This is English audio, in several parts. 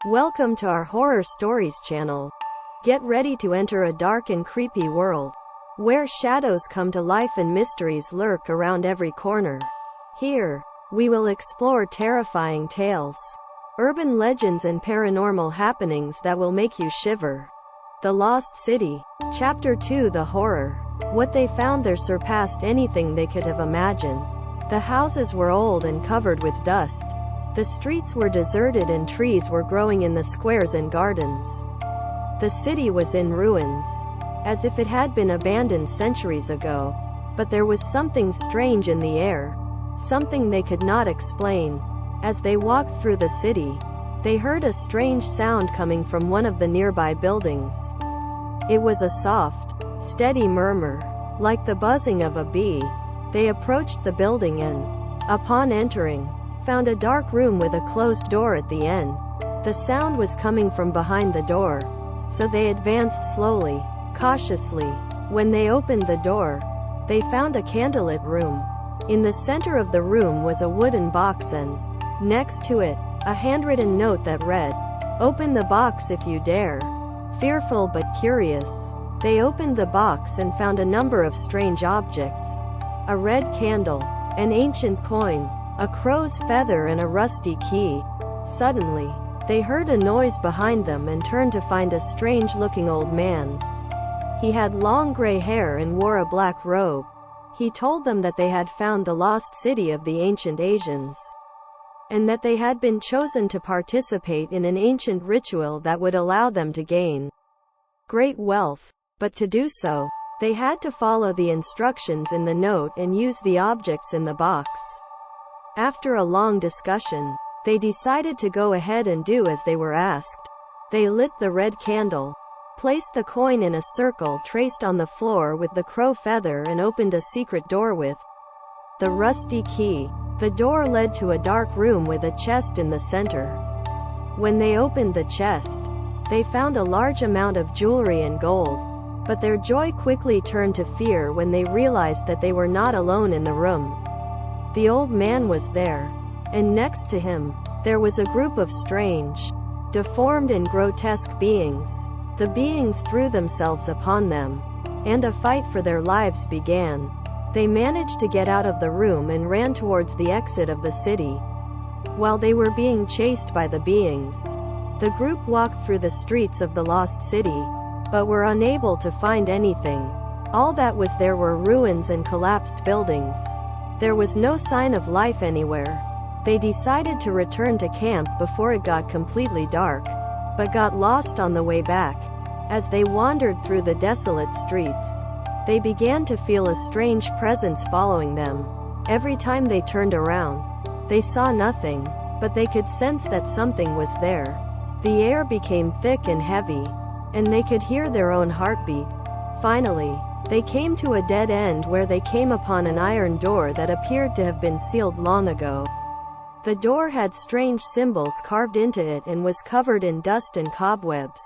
Welcome to our Horror Stories channel. Get ready to enter a dark and creepy world, where shadows come to life and mysteries lurk around every corner. Here, we will explore terrifying tales, urban legends and paranormal happenings that will make you shiver. The Lost City. Chapter 2: The Horror. What they found there surpassed anything they could have imagined. The houses were old and covered with dust. The streets were deserted and trees were growing in the squares and gardens. The city was in ruins, as if it had been abandoned centuries ago. But there was something strange in the air, something they could not explain. As they walked through the city, they heard a strange sound coming from one of the nearby buildings. It was a soft, steady murmur, like the buzzing of a bee. They approached the building and, upon entering, found a dark room with a closed door at the end. The sound was coming from behind the door, so they advanced slowly, cautiously. When they opened the door, they found a candlelit room. In the center of the room was a wooden box and, next to it, a handwritten note that read, "Open the box if you dare." Fearful but curious, they opened the box and found a number of strange objects. A red candle, an ancient coin, a crow's feather and a rusty key. Suddenly, they heard a noise behind them and turned to find a strange-looking old man. He had long gray hair and wore a black robe. He told them that they had found the lost city of the ancient Asians, and that they had been chosen to participate in an ancient ritual that would allow them to gain great wealth. But to do so, they had to follow the instructions in the note and use the objects in the box. After a long discussion, they decided to go ahead and do as they were asked. They lit the red candle, placed the coin in a circle traced on the floor with the crow feather and opened a secret door with the rusty key. The door led to a dark room with a chest in the center. When they opened the chest, they found a large amount of jewelry and gold. But their joy quickly turned to fear when they realized that they were not alone in the room. The old man was there, and next to him, there was a group of strange, deformed and grotesque beings. The beings threw themselves upon them, and a fight for their lives began. They managed to get out of the room and ran towards the exit of the city. While they were being chased by the beings, the group walked through the streets of the lost city, but were unable to find anything. All that was there were ruins and collapsed buildings. There was no sign of life anywhere. They decided to return to camp before it got completely dark, but got lost on the way back. As they wandered through the desolate streets, they began to feel a strange presence following them. Every time they turned around, they saw nothing, but they could sense that something was there. The air became thick and heavy, and they could hear their own heartbeat. Finally, they came to a dead end where they came upon an iron door that appeared to have been sealed long ago. The door had strange symbols carved into it and was covered in dust and cobwebs.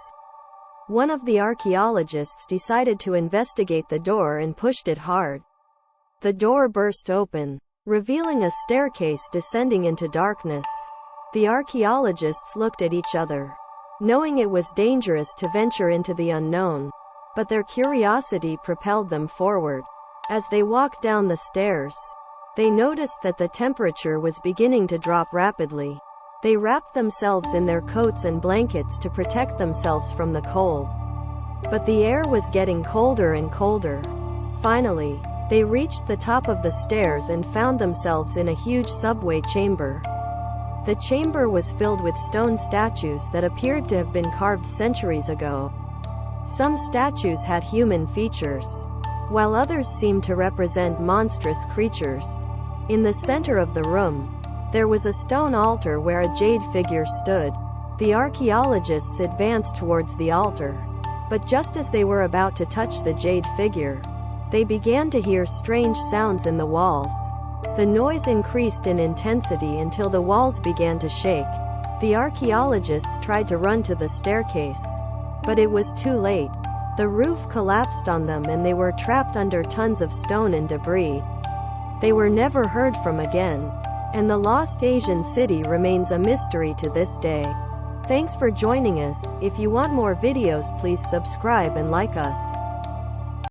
One of the archaeologists decided to investigate the door and pushed it hard. The door burst open, revealing a staircase descending into darkness. The archaeologists looked at each other, knowing it was dangerous to venture into the unknown. But their curiosity propelled them forward. As they walked down the stairs, they noticed that the temperature was beginning to drop rapidly. They wrapped themselves in their coats and blankets to protect themselves from the cold. But the air was getting colder and colder. Finally, they reached the top of the stairs and found themselves in a huge subway chamber. The chamber was filled with stone statues that appeared to have been carved centuries ago. Some statues had human features, while others seemed to represent monstrous creatures. In the center of the room, there was a stone altar where a jade figure stood. The archaeologists advanced towards the altar, but just as they were about to touch the jade figure, they began to hear strange sounds in the walls. The noise increased in intensity until the walls began to shake. The archaeologists tried to run to the staircase, but it was too late. The roof collapsed on them and they were trapped under tons of stone and debris. They were never heard from again, and the lost Asian city remains a mystery to this day. Thanks for joining us. If you want more videos, please subscribe and like us.